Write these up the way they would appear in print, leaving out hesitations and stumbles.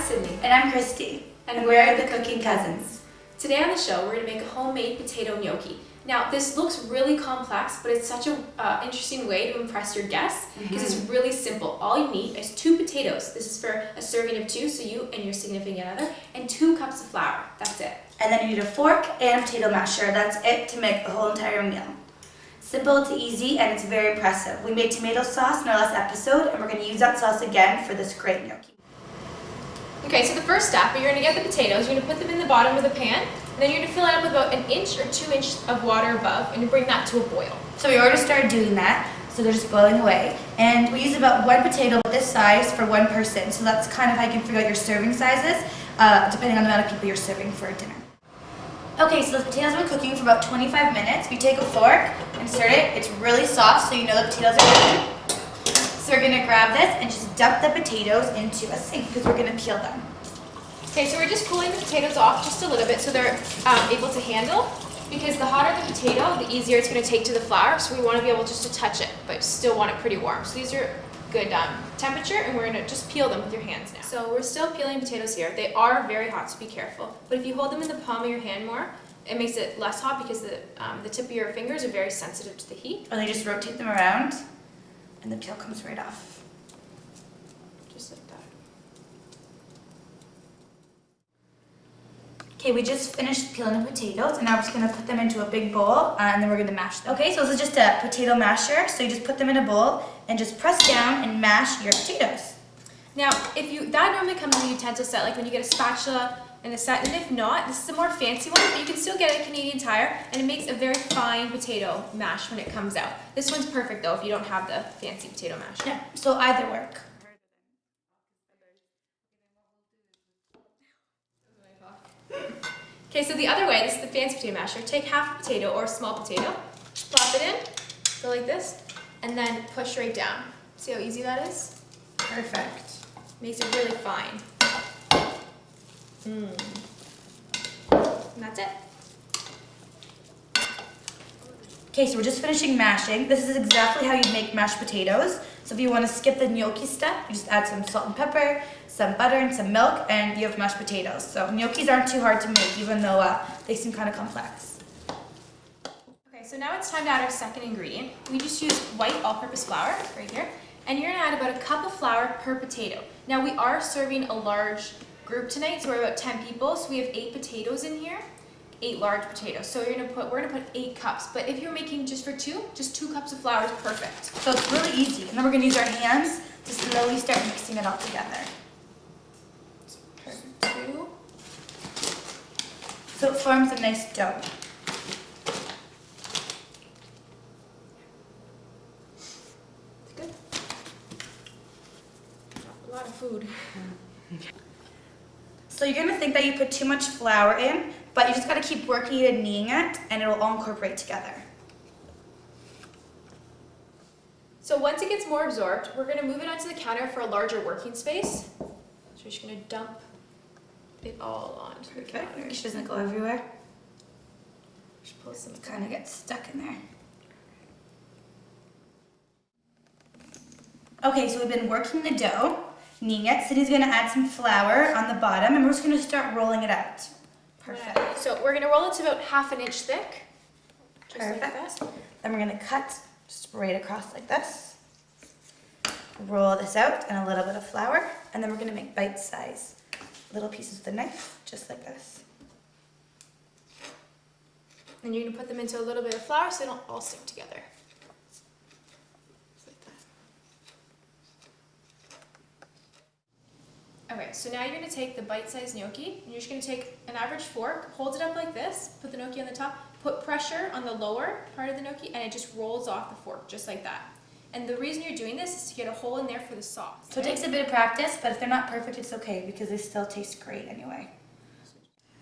Sydney. And I'm Christy. And we're the Cooking Cousins. Today on the show, we're going to make a homemade potato gnocchi. Now, this looks really complex, but it's such an interesting way to impress your guests because it's really simple. All you need is 2 potatoes. This is for a serving of 2, so you and your significant other, and 2 cups of flour. That's it. And then you need a fork and a potato masher. That's it to make the whole entire meal. Simple, it's easy, and it's very impressive. We made tomato sauce in our last episode, and we're going to use that sauce again for this great gnocchi. Okay, so the first step, you're going to get the potatoes, you're going to put them in the bottom of the pan, and then you're going to fill it up with about 1 inch or 2 inches of water above, and you bring that to a boil. So we already started doing that, so they're just boiling away. And we use about 1 potato this size for 1 person, so that's kind of how you can figure out your serving sizes, depending on the amount of people you're serving for dinner. Okay, so those potatoes have been cooking for about 25 minutes. We take a fork, insert it. It's really soft, so you know the potatoes are cooking. So we're gonna grab this and just dump the potatoes into a sink because we're gonna peel them. Okay, so we're just cooling the potatoes off just a little bit so they're able to handle, because the hotter the potato, the easier it's gonna take to the flour, so we wanna be able just to touch it, but still want it pretty warm. So these are good temperature, and we're gonna just peel them with your hands now. So we're still peeling potatoes here. They are very hot, so be careful. But if you hold them in the palm of your hand more, it makes it less hot because the tip of your fingers are very sensitive to the heat. And then just rotate them around, and the peel comes right off. Just like that. Okay, we just finished peeling the potatoes, and now we're just gonna put them into a big bowl, and then we're gonna mash them. Okay, so this is just a potato masher, so you just put them in a bowl and just press down and mash your potatoes. Now, that normally comes in a utensil set, like when you get a spatula and a set, and if not, this is a more fancy one, but you can still get it at Canadian Tire, and it makes a very fine potato mash when it comes out. This one's perfect though if you don't have the fancy potato masher. Yeah, so either work. Okay, so the other way, this is the fancy potato masher. Take half a potato or a small potato, plop it in, go like this, and then push right down. See how easy that is? Perfect. Makes it really fine. And that's it. Okay, so we're just finishing mashing. This is exactly how you'd make mashed potatoes. So if you want to skip the gnocchi step, you just add some salt and pepper, some butter, and some milk, and you have mashed potatoes. So gnocchis aren't too hard to make, even though they seem kind of complex. Okay, so now it's time to add our second ingredient. We just use white all-purpose flour right here, and you're gonna add about 1 cup of flour per potato. Now we are serving a large group tonight, so we're about 10 people, so we have 8 potatoes in here, 8 large potatoes. So we're gonna put 8 cups, but if you're making just for 2, just 2 cups of flour is perfect. So it's really easy. And then we're gonna use our hands to slowly start mixing it all together. Perfect. 2. So it forms a nice dough. It's good. A lot of food. So you're gonna think that you put too much flour in, but you just gotta keep working it and kneading it, and it'll all incorporate together. So once it gets more absorbed, we're gonna move it onto the counter for a larger working space. So we're just gonna dump it all onto the counter. It doesn't go everywhere. Just pull some. It kind of gets stuck in there. Okay, so we've been working the dough, kneading it. Cindy's gonna add some flour on the bottom, and we're just gonna start rolling it out. Perfect. So we're gonna roll it to about 1/2 inch thick. Just Perfect. like that. Then we're gonna cut just right across like this. Roll this out and a little bit of flour, and then we're gonna make bite-sized little pieces with a knife, just like this. And you're gonna put them into a little bit of flour so they don't all stick together. Just like that. Okay, so now you're gonna take the bite-sized gnocchi, and you're just gonna take an average fork, hold it up like this, put the gnocchi on the top, put pressure on the lower part of the gnocchi, and it just rolls off the fork, just like that. And the reason you're doing this is to get a hole in there for the sauce. So it takes a bit of practice, but if they're not perfect, it's okay because they still taste great anyway.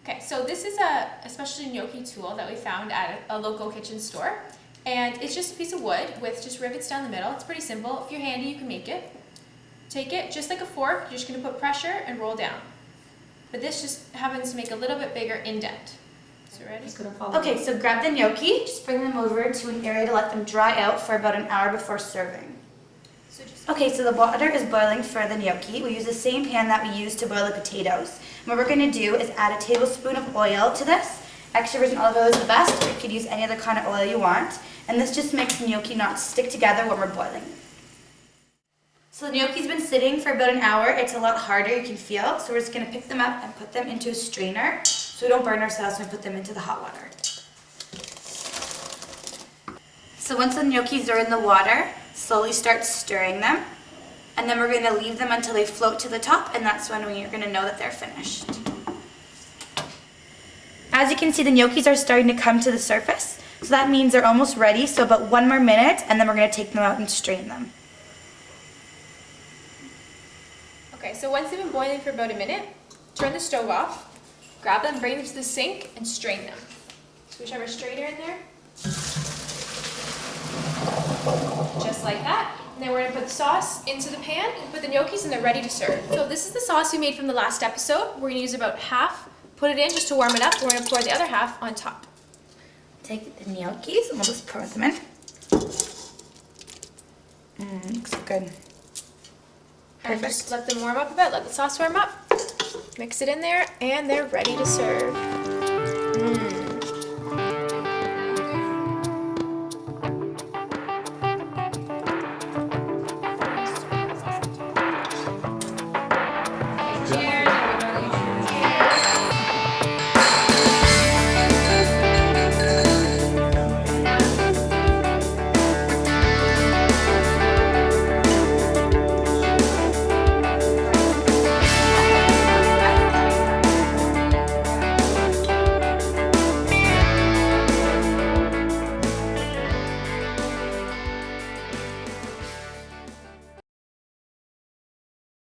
Okay, so this is a specialty gnocchi tool that we found at a local kitchen store. And it's just a piece of wood with just rivets down the middle. It's pretty simple. If you're handy, you can make it. Take it, just like a fork, you're just gonna put pressure and roll down. But this just happens to make a little bit bigger indent. So ready? Okay, so grab the gnocchi, just bring them over to an area to let them dry out for about an hour before serving. Okay, so the water is boiling for the gnocchi. We use the same pan that we use to boil the potatoes. And what we're going to do is add a tablespoon of oil to this. Extra virgin olive oil is the best, or you could use any other kind of oil you want. And this just makes the gnocchi not stick together when we're boiling. So the gnocchi's been sitting for about an hour. It's a lot harder, you can feel. So we're just going to pick them up and put them into a strainer so we don't burn ourselves when we put them into the hot water. So once the gnocchis are in the water, slowly start stirring them. And then we're going to leave them until they float to the top, and that's when you're going to know that they're finished. As you can see, the gnocchis are starting to come to the surface. So that means they're almost ready. So about 1 more minute, and then we're going to take them out and strain them. Okay, so once they've been boiling for about a minute, turn the stove off, grab them, bring them to the sink, and strain them. So we should have our strainer in there. Just like that. And then we're going to put the sauce into the pan and put the gnocchis and they're ready to serve. So this is the sauce we made from the last episode. We're going to use about half, put it in just to warm it up. We're going to pour the other half on top. Take the gnocchis and we'll just pour them in. Looks good. And Perfect. just let them warm up a bit, let the sauce warm up. Mix it in there and they're ready to serve. Cheers.